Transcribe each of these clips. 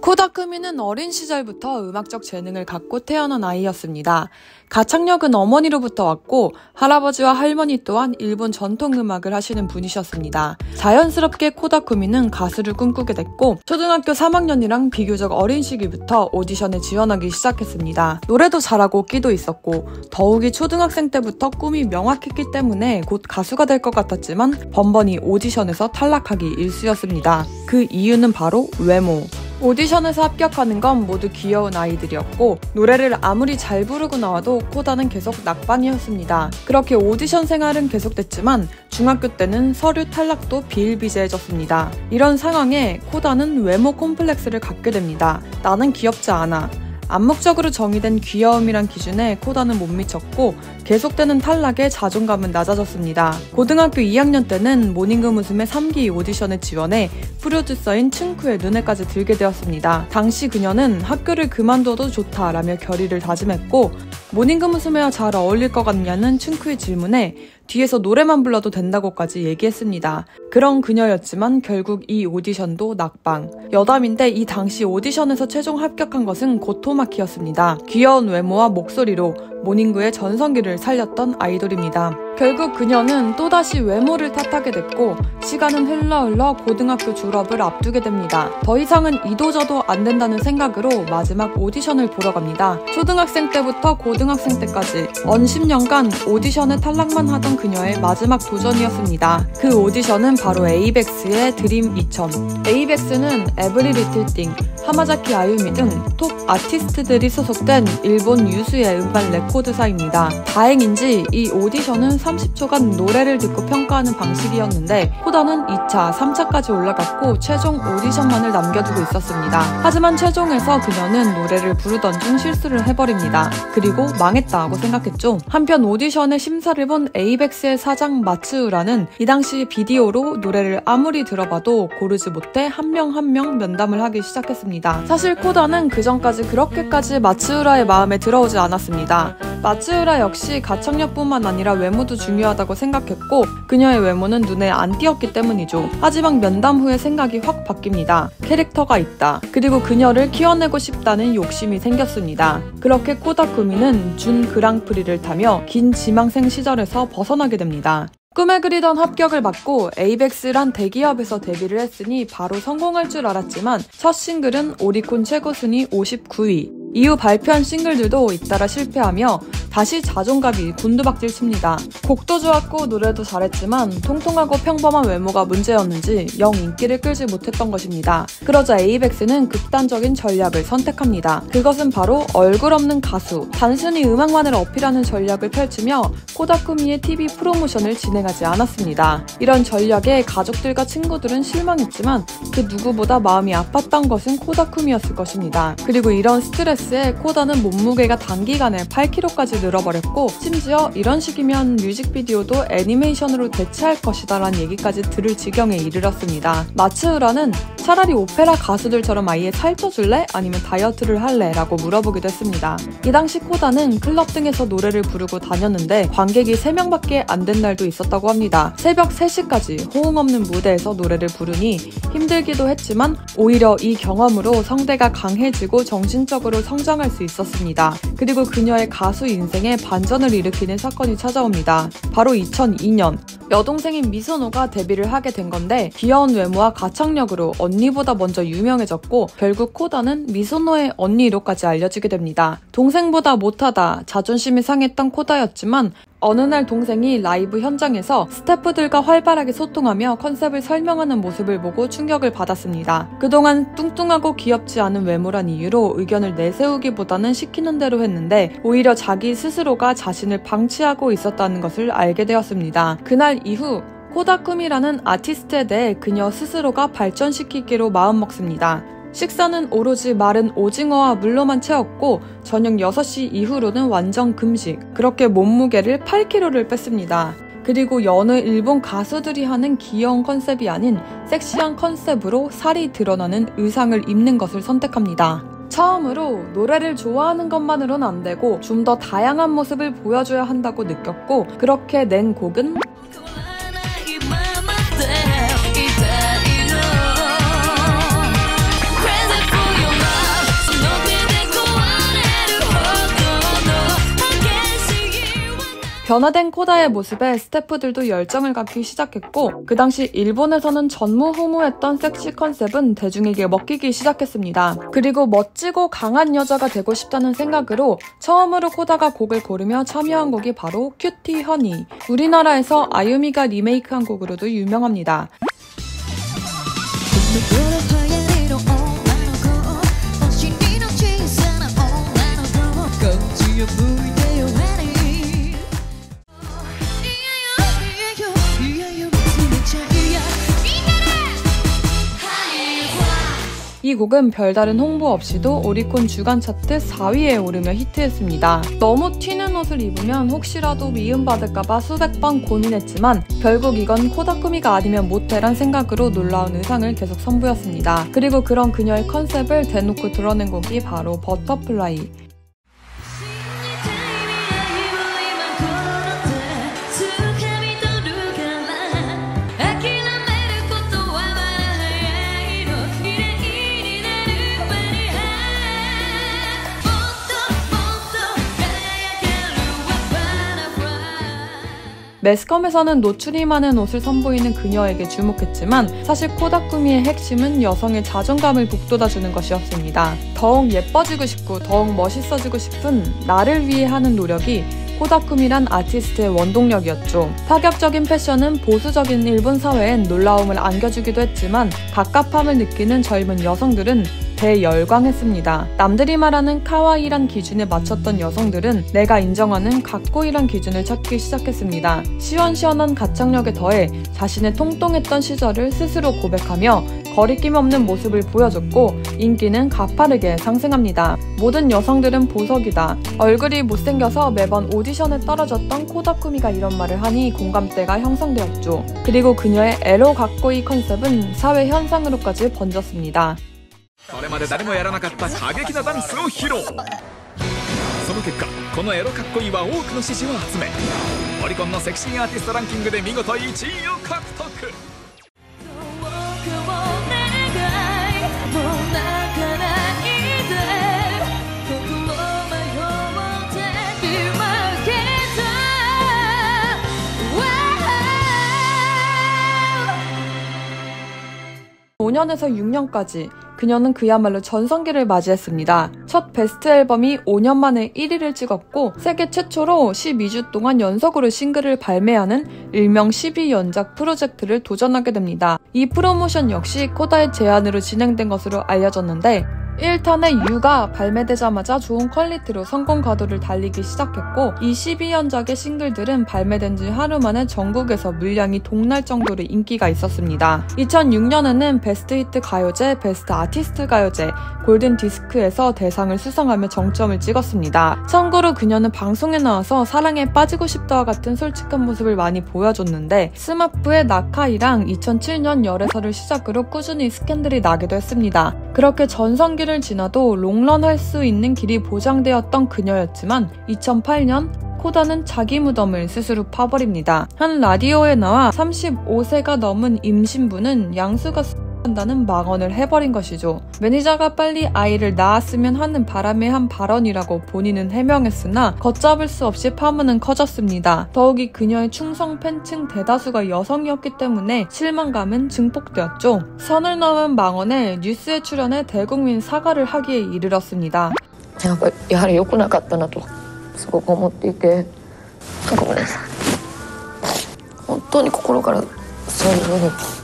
코다쿠미는 어린 시절부터 음악적 재능을 갖고 태어난 아이였습니다. 가창력은 어머니로부터 왔고 할아버지와 할머니 또한 일본 전통음악을 하시는 분이셨습니다. 자연스럽게 코다쿠미는 가수를 꿈꾸게 됐고 초등학교 3학년이랑 비교적 어린 시기부터 오디션에 지원하기 시작했습니다. 노래도 잘하고 끼도 있었고 더욱이 초등학생 때부터 꿈이 명확했기 때문에 곧 가수가 될 것 같았지만 번번이 오디션에서 탈락하기 일쑤였습니다. 그 이유는 바로 외모. 오디션에서 합격하는 건 모두 귀여운 아이들이었고 노래를 아무리 잘 부르고 나와도 코다는 계속 낙방이었습니다. 그렇게 오디션 생활은 계속됐지만 중학교 때는 서류 탈락도 비일비재해졌습니다. 이런 상황에 코다는 외모 콤플렉스를 갖게 됩니다. 나는 귀엽지 않아. 암묵적으로 정의된 귀여움이란 기준에 코다는 못 미쳤고 계속되는 탈락에 자존감은 낮아졌습니다. 고등학교 2학년 때는 모닝그 무스메 3기 오디션에 지원해 프로듀서인 층쿠의 눈에까지 들게 되었습니다. 당시 그녀는 학교를 그만둬도 좋다라며 결의를 다짐했고 모닝그 무스메와 잘 어울릴 것 같냐는 층쿠의 질문에 뒤에서 노래만 불러도 된다고까지 얘기했습니다. 그런 그녀였지만 결국 이 오디션도 낙방. 여담인데 이 당시 오디션에서 최종 합격한 것은 고토마키였습니다. 귀여운 외모와 목소리로 모닝구의 전성기를 살렸던 아이돌입니다. 결국 그녀는 또다시 외모를 탓하게 됐고 시간은 흘러 고등학교 졸업을 앞두게 됩니다. 더 이상은 이도저도 안 된다는 생각으로 마지막 오디션을 보러 갑니다. 초등학생 때부터 고등학생 때까지 언 10년간 오디션에 탈락만 하던 그녀의 마지막 도전이었습니다. 그 오디션은 바로 에이벡스의 드림 2000. 에이벡스는 에브리 리틀 띵, 하마자키 아유미 등 톱 아티스트들이 소속된 일본 유수의 음반 레코드사입니다. 다행인지 이 오디션은 30초간 노래를 듣고 평가하는 방식이었는데 코다는 2차, 3차까지 올라갔고 최종 오디션만을 남겨두고 있었습니다. 하지만 최종에서 그녀는 노래를 부르던 중 실수를 해버립니다. 그리고 망했다고 생각했죠. 한편 오디션의 심사를 본 에이벡스의 사장 마츠우라는 이 당시 비디오로 노래를 아무리 들어봐도 고르지 못해 한 명 한 명 면담을 하기 시작했습니다. 사실 코다는 그전까지 그렇게까지 마츠우라의 마음에 들어오지 않았습니다. 마츠우라 역시 가창력뿐만 아니라 외모도 중요하다고 생각했고 그녀의 외모는 눈에 안 띄었기 때문이죠. 하지만 면담 후에 생각이 확 바뀝니다. 캐릭터가 있다. 그리고 그녀를 키워내고 싶다는 욕심이 생겼습니다. 그렇게 코다쿠미는 준 그랑프리를 타며 긴 지망생 시절에서 벗어나게 됩니다. 꿈에 그리던 합격을 받고 에이벡스란 대기업에서 데뷔를 했으니 바로 성공할 줄 알았지만 첫 싱글은 오리콘 최고 순위 59위. 이후 발표한 싱글들도 잇따라 실패하며 다시 자존감이 곤두박질 칩니다. 곡도 좋았고 노래도 잘했지만 통통하고 평범한 외모가 문제였는지 영 인기를 끌지 못했던 것입니다. 그러자 에이벡스는 극단적인 전략을 선택합니다. 그것은 바로 얼굴 없는 가수, 단순히 음악만을 어필하는 전략을 펼치며 코다쿠미의 TV 프로모션을 진행하지 않았습니다. 이런 전략에 가족들과 친구들은 실망했지만 그 누구보다 마음이 아팠던 것은 코다쿠미였을 것입니다. 그리고 이런 스트레스에 코다는 몸무게가 단기간에 8kg까지 늘어버렸고 심지어 이런 식이면 뮤직비디오도 애니메이션으로 대체할 것이다 라는 얘기까지 들을 지경에 이르렀습니다. 마츠우라는 차라리 오페라 가수들처럼 아예 살쪄줄래? 아니면 다이어트를 할래? 라고 물어보기도 했습니다. 이 당시 코다는 클럽 등에서 노래를 부르고 다녔는데 관객이 3명밖에 안 된 날도 있었다고 합니다. 새벽 3시까지 호응 없는 무대에서 노래를 부르니 힘들기도 했지만 오히려 이 경험으로 성대가 강해지고 정신적으로 성장할 수 있었습니다. 그리고 그녀의 가수 인생에 반전을 일으키는 사건이 찾아옵니다. 바로 2002년 여동생인 미소노가 데뷔를 하게 된 건데 귀여운 외모와 가창력으로 언니보다 먼저 유명해졌고 결국 코다는 미소노의 언니로까지 알려지게 됩니다. 동생보다 못하다 자존심이 상했던 코다였지만 어느 날 동생이 라이브 현장에서 스태프들과 활발하게 소통하며 컨셉을 설명하는 모습을 보고 충격을 받았습니다. 그동안 뚱뚱하고 귀엽지 않은 외모란 이유로 의견을 내세우기보다는 시키는 대로 했는데 오히려 자기 스스로가 자신을 방치하고 있었다는 것을 알게 되었습니다. 그날 이후 코다쿠미라는 아티스트에 대해 그녀 스스로가 발전시키기로 마음먹습니다. 식사는 오로지 마른 오징어와 물로만 채웠고 저녁 6시 이후로는 완전 금식. 그렇게 몸무게를 8kg를 뺐습니다. 그리고 여느 일본 가수들이 하는 귀여운 컨셉이 아닌 섹시한 컨셉으로 살이 드러나는 의상을 입는 것을 선택합니다. 처음으로 노래를 좋아하는 것만으로는 안 되고 좀 더 다양한 모습을 보여줘야 한다고 느꼈고 그렇게 낸 곡은 변화된 코다의 모습에 스태프들도 열정을 갖기 시작했고 그 당시 일본에서는 전무후무했던 섹시 컨셉은 대중에게 먹히기 시작했습니다. 그리고 멋지고 강한 여자가 되고 싶다는 생각으로 처음으로 코다가 곡을 고르며 참여한 곡이 바로 큐티 허니. 우리나라에서 아유미가 리메이크한 곡으로도 유명합니다. 이 곡은 별다른 홍보 없이도 오리콘 주간 차트 4위에 오르며 히트했습니다. 너무 튀는 옷을 입으면 혹시라도 미움받을까봐 수백 번 고민했지만 결국 이건 코다쿠미가 아니면 못해란 생각으로 놀라운 의상을 계속 선보였습니다. 그리고 그런 그녀의 컨셉을 대놓고 드러낸 곡이 바로 버터플라이. 매스컴에서는 노출이 많은 옷을 선보이는 그녀에게 주목했지만 사실 코다쿠미의 핵심은 여성의 자존감을 북돋아주는 것이었습니다. 더욱 예뻐지고 싶고 더욱 멋있어지고 싶은 나를 위해 하는 노력이 코다쿠미란 아티스트의 원동력이었죠. 파격적인 패션은 보수적인 일본 사회엔 놀라움을 안겨주기도 했지만 갑갑함을 느끼는 젊은 여성들은 대열광했습니다. 남들이 말하는 카와이란 기준에 맞췄던 여성들은 내가 인정하는 가꼬이란 기준을 찾기 시작했습니다. 시원시원한 가창력에 더해 자신의 통통했던 시절을 스스로 고백하며 거리낌 없는 모습을 보여줬고 인기는 가파르게 상승합니다. 모든 여성들은 보석이다. 얼굴이 못생겨서 매번 오디션에 떨어졌던 코다쿠미가 이런 말을 하니 공감대가 형성되었죠. 그리고 그녀의 에로 가꼬이 컨셉은 사회 현상으로까지 번졌습니다. それまで誰もやらなかった過激なダンスを披露。その結果このエロかっこいいは多くの支持を集めオリコンのセクシーアーティストランキングで見事1位を獲得。 5년에서 6년까지 그녀는 그야말로 전성기를 맞이했습니다. 첫 베스트 앨범이 5년 만에 1위를 찍었고 세계 최초로 12주 동안 연속으로 싱글을 발매하는 일명 12연작 프로젝트를 도전하게 됩니다. 이 프로모션 역시 코다의 제안으로 진행된 것으로 알려졌는데 1탄의 유가 발매되자마자 좋은 퀄리티로 성공 가도를 달리기 시작했고 이 12연작의 싱글들은 발매된 지 하루 만에 전국에서 물량이 동날 정도로 인기가 있었습니다. 2006년에는 베스트 히트 가요제, 베스트 아티스트 가요제, 골든 디스크에서 대상을 수상하며 정점을 찍었습니다. 참고로 그녀는 방송에 나와서 사랑에 빠지고 싶다와 같은 솔직한 모습을 많이 보여줬는데 스마프의 나카이랑 2007년 열애설을 시작으로 꾸준히 스캔들이 나기도 했습니다. 그렇게 전성기를 지나도 롱런 할 수 있는 길이 보장되었던 그녀였지만 2008년 코다는 자기 무덤을 스스로 파버립니다. 한 라디오에 나와 35세가 넘은 임신부는 양수가 한다는 망언을 해버린 것이죠. 매니저가 빨리 아이를 낳았으면 하는 바람의 한 발언이라고 본인은 해명했으나 걷잡을 수 없이 파문은 커졌습니다. 더욱이 그녀의 충성 팬층 대다수가 여성이었기 때문에 실망감은 증폭되었죠. 선을 넘은 망언에 뉴스에 출연해 대국민 사과를 하기에 이르렀습니다. やはり良くなかったなとすごく思っていてごめんなさい本当に心からそういうふうに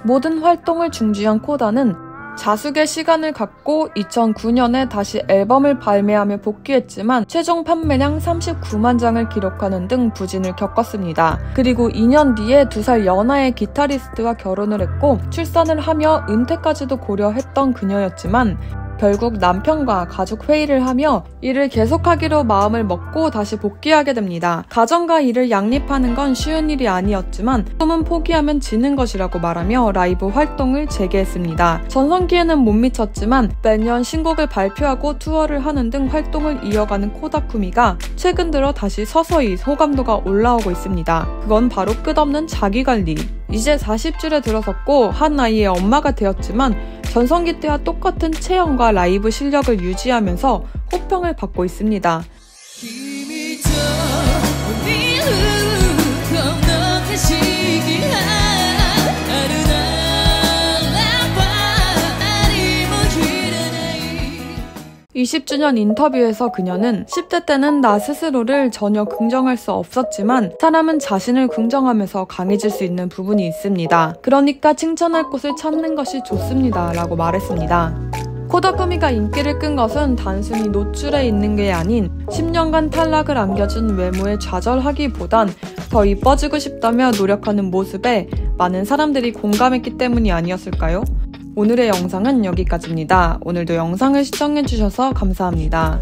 모든 활동을 중지한 코다는 자숙의 시간을 갖고 2009년에 다시 앨범을 발매하며 복귀했지만 최종 판매량 39만 장을 기록하는 등 부진을 겪었습니다. 그리고 2년 뒤에 2살 연하의 기타리스트와 결혼을 했고 출산을 하며 은퇴까지도 고려했던 그녀였지만 결국 남편과 가족 회의를 하며 일을 계속하기로 마음을 먹고 다시 복귀하게 됩니다. 가정과 일을 양립하는 건 쉬운 일이 아니었지만 꿈은 포기하면 지는 것이라고 말하며 라이브 활동을 재개했습니다. 전성기에는 못 미쳤지만 매년 신곡을 발표하고 투어를 하는 등 활동을 이어가는 코다쿠미가 최근 들어 다시 서서히 호감도가 올라오고 있습니다. 그건 바로 끝없는 자기관리. 이제 40줄에 들어섰고 한 아이의 엄마가 되었지만 전성기 때와 똑같은 체형과 라이브 실력을 유지하면서 호평을 받고 있습니다. 20주년 인터뷰에서 그녀는 10대 때는 나 스스로를 전혀 긍정할 수 없었지만 사람은 자신을 긍정하면서 강해질 수 있는 부분이 있습니다. 그러니까 칭찬할 곳을 찾는 것이 좋습니다 라고 말했습니다. 코다쿠미가 인기를 끈 것은 단순히 노출에 있는 게 아닌 10년간 탈락을 안겨준 외모에 좌절하기보단 더 이뻐지고 싶다며 노력하는 모습에 많은 사람들이 공감했기 때문이 아니었을까요? 오늘의 영상은 여기까지입니다. 오늘도 영상을 시청해주셔서 감사합니다.